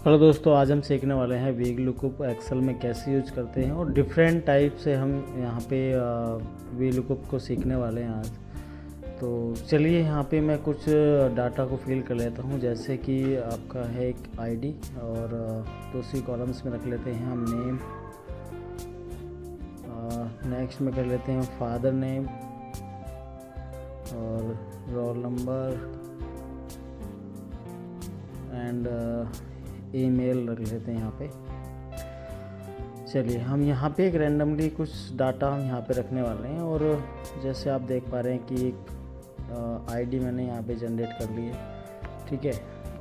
Hello दोस्तों, आज हम सीखने वाले हैं वी लुकअप एक्सेल में कैसे यूज करते हैं और डिफरेंट टाइप से हम यहाँ पे वी लुकअप को सीखने वाले हैं आज। तो चलिए यहाँ पे मैं कुछ डाटा को फिल कर लेता हूँ, जैसे कि आपका है एक आईडी और दूसरी कॉलम्स में रख लेते हैं हम नेम, नेक्स्ट में कर लेते हैं फादर नेम और रोल नंबर एंड ईमेल रख लेते हैं यहाँ पे। चलिए हम यहाँ पे एक रैंडमली कुछ डाटा हम यहाँ पे रखने वाले हैं और जैसे आप देख पा रहे हैं कि एक आईडी मैंने यहाँ पे जनरेट कर ली है, ठीक है।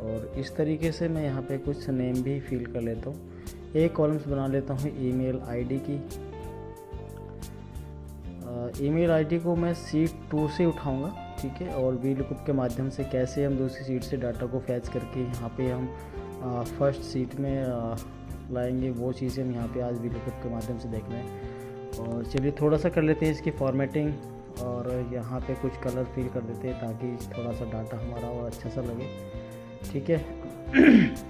और इस तरीके से मैं यहाँ पे कुछ नेम भी फिल कर लेता हूँ। एक कॉलम्स बना लेता हूँ ईमेल आईडी की। ईमेल आईडी को मैं शीट 2 से उठाऊँगा, ठीक है। और वी लुकअप के माध्यम से कैसे हम दूसरी शीट से डाटा को फैच करके यहाँ पे हम फर्स्ट शीट में लाएंगे, वो चीज़ें हम यहाँ पे आज वी लुकअप के माध्यम से देख रहे हैं। और चलिए थोड़ा सा कर लेते हैं इसकी फॉर्मेटिंग और यहाँ पे कुछ कलर फिल कर देते हैं ताकि थोड़ा सा डाटा हमारा और अच्छा सा लगे, ठीक है।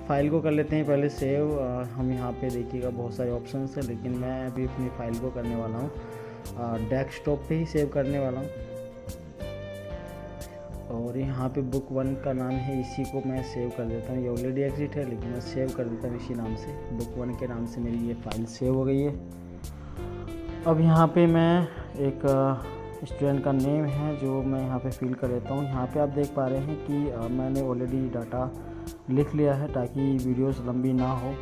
फाइल को कर लेते हैं पहले सेव। हम यहाँ पे देखिएगा बहुत सारे ऑप्शंस हैं, लेकिन मैं अभी अपनी फ़ाइल को करने वाला हूँ डेस्कटॉप पे ही सेव करने वाला हूँ। और यहाँ पे बुक 1 का नाम है, इसी को मैं सेव कर देता हूँ। ये ऑलरेडी एग्जिट है लेकिन मैं सेव कर देता हूँ इसी नाम से। बुक 1 के नाम से मेरी ये फाइल सेव हो गई है। अब यहाँ पे मैं एक स्टूडेंट का नेम है जो मैं यहाँ पे फिल कर देता हूँ। यहाँ पे आप देख पा रहे हैं कि मैंने ऑलरेडी डाटा लिख लिया है ताकि वीडियोस लंबी ना हो,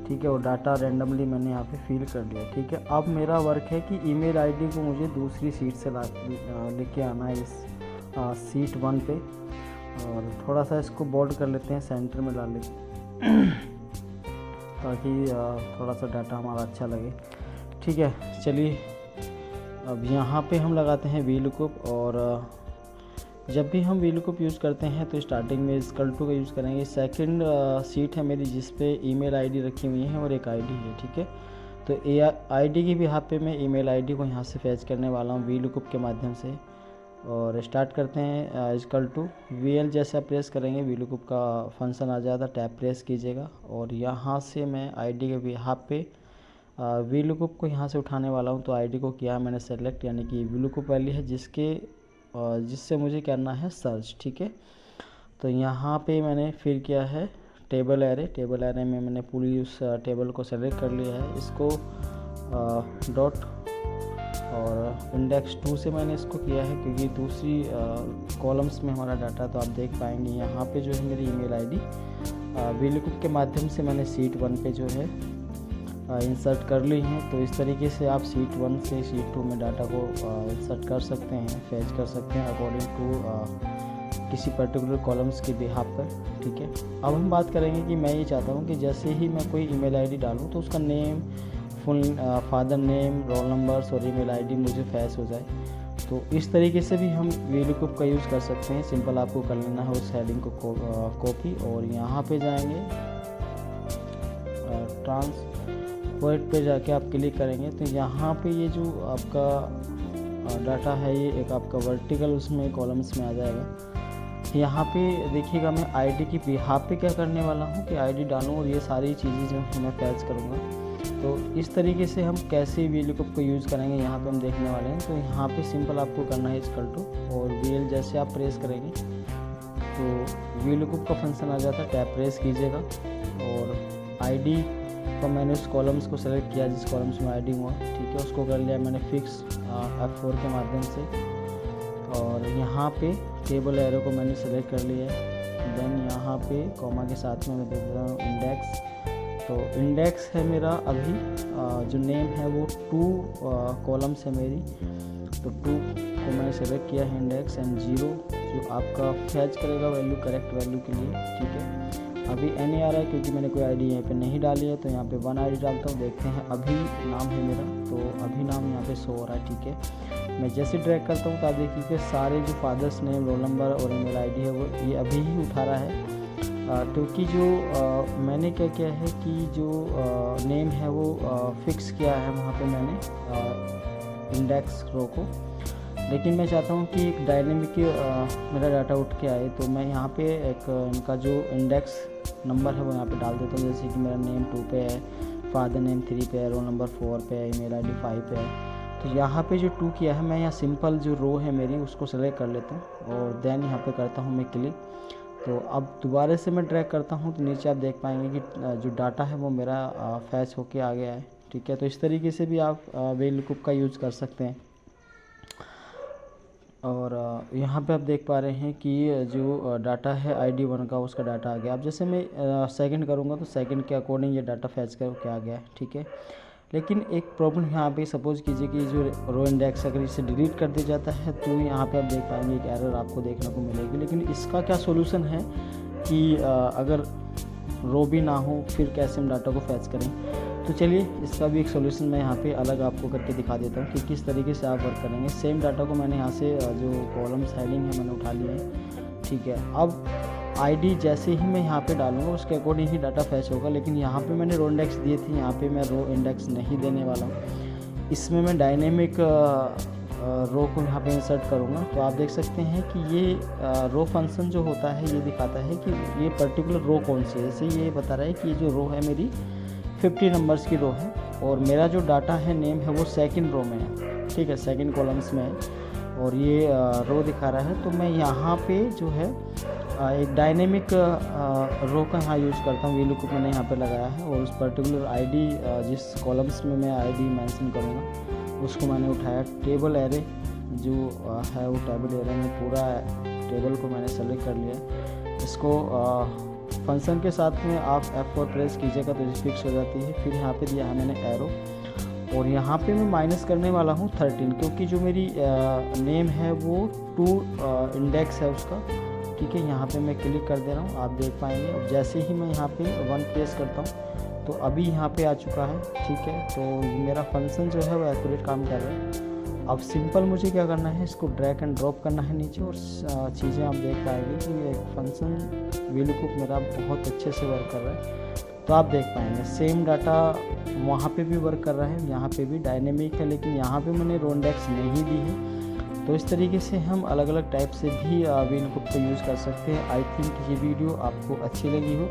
ठीक है। और डाटा रैंडमली मैंने यहाँ पे फिल कर लिया, ठीक है। अब मेरा वर्क है कि ईमेल आईडी को मुझे दूसरी सीट से लेके आना है इस सीट 1 पे। और थोड़ा सा इसको बोल्ड कर लेते हैं, सेंटर में ला लेते ताकि थोड़ा सा डाटा हमारा अच्छा लगे, ठीक है। चलिए अब यहाँ पे हम लगाते हैं वी लुकअप। और जब भी हम वी लुकअप यूज़ करते हैं तो स्टार्टिंग में इक्वल टू का यूज़ करेंगे। सेकंड सीट है मेरी जिस पे ईमेल आईडी रखी हुई है और एक आईडी है, ठीक है। तो आईडी की भी यहाँ पे मैं ईमेल आईडी को यहाँ से फैच करने वाला हूँ वी लुकअप के माध्यम से। और स्टार्ट करते हैं इक्वल टू VL जैसे आप प्रेस करेंगे वी लुकअप का फंक्शन आ जाता, टैब प्रेस कीजिएगा। और यहाँ से मैं आईडी के भी यहाँ पे वी लुकअप को यहाँ से उठाने वाला हूँ। तो आईडी को किया मैंने सेलेक्ट, यानी कि वी लुकअप वैल्यू है जिससे मुझे करना है सर्च, ठीक है। तो यहाँ पे मैंने फिर किया है टेबल एरे में मैंने पूरी उस टेबल को सेलेक्ट कर लिया है। इसको डॉट और इंडेक्स 2 से मैंने इसको किया है क्योंकि दूसरी कॉलम्स में हमारा डाटा, तो आप देख पाएंगे यहाँ पे जो है मेरी ईमेल आईडी वी लुकअप के माध्यम से मैंने शीट 1 पे जो है इंसर्ट कर ली हैं। तो इस तरीके से आप शीट 1 से शीट 2 में डाटा को इंसर्ट कर सकते हैं, फैच कर सकते हैं अकॉर्डिंग टू किसी पर्टिकुलर कॉलम्स के बिहाफ पर, ठीक है। अब हम बात करेंगे कि मैं ये चाहता हूँ कि जैसे ही मैं कोई ईमेल आईडी डालूँ तो उसका name, full father name, roll numbers और ईमेल आईडी मुझे फैच हो जाए। तो इस तरीके से भी हम वी लुकअप का यूज़ कर सकते हैं। सिंपल आपको कर लेना है उस हेडिंग को कॉपी और यहाँ पे जाएंगे ट्रांसपोर्ट पे जाके आप क्लिक करेंगे तो यहाँ पे ये जो आपका डाटा है ये एक आपका वर्टिकल उसमें कॉलम्स में आ जाएगा। यहाँ पे देखिएगा मैं आईडी की बिहाफ पे क्या करने वाला हूँ कि आईडी डालूँ और ये सारी चीज़ें जो मैं फैच करूँगा। तो इस तरीके से हम कैसे वी लुकअप को यूज़ करेंगे यहाँ पे हम देखने वाले हैं। तो यहाँ पे सिंपल आपको करना है इक्वल टू और VL जैसे आप प्रेस करेंगे तो वी लुकअप का फंक्शन आ जाता है, टैब प्रेस कीजिएगा। और आईडी तो मैंने उस कॉलम्स को सेलेक्ट किया जिस कॉलम्स में आईडी हुआ, ठीक है। उसको कर लिया मैंने फिक्स F4 के माध्यम से। और यहाँ पे टेबल एरो को मैंने सेलेक्ट कर लिया है। देन यहाँ पे कॉमा के साथ में मैं देख रहा हूँ इंडेक्स। तो इंडेक्स है मेरा अभी जो नेम है वो 2 कॉलम्स है मेरी, तो 2 को मैंने सेलेक्ट किया है इंडेक्स एंड 0 जो आपका फैच करेगा वैल्यू करेक्ट वैल्यू के लिए, ठीक है। अभी NA आ रहा है क्योंकि मैंने कोई आईडी यहाँ पे नहीं डाली है, तो यहाँ पे 1 आईडी डालता हूँ। देखते हैं अभी नाम है मेरा, तो अभी नाम यहाँ पे शो हो रहा है, ठीक है। मैं जैसे ड्रैग करता हूँ तो आप देखिए कि सारे जो फादर्स नेम, रोल नंबर और ईमेल आईडी है वो ये अभी ही उठा रहा है। क्योंकि जो मैंने क्या किया है कि जो नेम है वो फिक्स किया है वहाँ पे मैंने इंडेक्स रो को, लेकिन मैं चाहता हूँ कि एक डायनेमिक मेरा डाटा उठ के आए। तो मैं यहाँ पे एक इनका जो इंडेक्स नंबर है वो यहाँ पे डाल देता हूँ। जैसे कि मेरा नेम 2 पे है, फादर नेम 3 पे है, रोल नंबर 4 पे है, ईमेल आईडी 5 पे है। तो यहाँ पे जो 2 किया है, मैं यहाँ सिंपल जो रो है मेरी उसको सेलेक्ट कर लेता हूँ और देन यहाँ पे करता हूँ मैं क्लिक। तो अब दोबारा से मैं ड्रैग करता हूँ तो नीचे आप देख पाएंगे कि जो डाटा है वो मेरा फैच होके आ गया है। ठीक है, तो इस तरीके से भी आप व्हेल लुकअप का यूज़ कर सकते हैं। और यहाँ पे आप देख पा रहे हैं कि जो डाटा है ID1 का उसका डाटा आ गया। अब जैसे मैं सेकंड करूँगा तो सेकंड के अकॉर्डिंग ये डाटा फैच करके आ गया है। ठीक है, लेकिन एक प्रॉब्लम यहाँ पे सपोज़ कीजिए कि जो रो इंडेक्स अगर इसे डिलीट कर दिया जाता है तो यहाँ पे आप देख पाएंगे एक एरर आपको देखने को मिलेगी। लेकिन इसका क्या सोल्यूशन है कि अगर रो भी ना हो फिर कैसे हम डाटा को फैच करें। तो चलिए इसका भी एक सोल्यूशन मैं यहाँ पे अलग आपको करके दिखा देता हूँ कि किस तरीके से आप वर्क करेंगे। सेम डाटा को मैंने यहाँ से जो कॉलम्स हेडिंग है मैंने उठा लिया है। ठीक है, अब ID जैसे ही मैं यहाँ पे डालूंगा उसके अकॉर्डिंग ही डाटा फैच होगा। लेकिन यहाँ पे मैंने रो इंडेक्स दिए थे, यहाँ पे मैं रो इंडेक्स नहीं देने वाला हूँ। इसमें मैं डायनेमिक रो को यहाँ पे इंसर्ट करूँगा। तो आप देख सकते हैं कि ये रो फंक्शन जो होता है ये दिखाता है कि ये पर्टिकुलर रो कौन सी है। जैसे ये बता रहा है कि ये जो रो है मेरी 50 नंबर्स की रो है और मेरा जो डाटा है नेम है वो सेकंड रो में है। ठीक है, सेकंड कॉलम्स में है और ये रो दिखा रहा है। तो मैं यहाँ पे जो है एक डायनेमिक रो का यहाँ यूज़ करता हूँ। व्हील लुकअप मैंने यहाँ पे लगाया है और उस पर्टिकुलर ID जिस कॉलम्स में मैं ID मेंशन करूँगा उसको मैंने उठाया। टेबल एरे जो है वो टेबल एरे में पूरा टेबल को मैंने सेलेक्ट कर लिया। इसको फंक्शन के साथ में आप F4 प्रेस कीजिएगा तो ये फिक्स हो जाती है। फिर यहाँ पे दिया है मैंने एरो और यहाँ पे मैं माइनस करने वाला हूँ 13 क्योंकि जो मेरी नेम है वो 2 इंडेक्स है उसका। ठीक है, यहाँ पे मैं क्लिक कर दे रहा हूँ, आप देख पाएंगे। अब जैसे ही मैं यहाँ पे 1 प्रेस करता हूँ तो अभी यहाँ पे आ चुका है। ठीक है, तो मेरा फंक्शन जो है वो एक्यूरेट काम कर रहा है। अब सिंपल मुझे क्या करना है, इसको ड्रैग एंड ड्रॉप करना है नीचे और चीज़ें आप देख पाएंगे कि एक फंक्शन व्हील लुकअप मेरा बहुत अच्छे से वर्क कर रहा है। तो आप देख पाएंगे सेम डाटा वहाँ पे भी वर्क कर रहा है, यहाँ पे भी डायनेमिक है, लेकिन यहाँ पे मैंने रो इंडेक्स नहीं दी है। तो इस तरीके से हम अलग अलग टाइप से भी व्हील लुकअप को यूज़ कर सकते हैं। आई थिंक ये वीडियो आपको अच्छी लगी हो।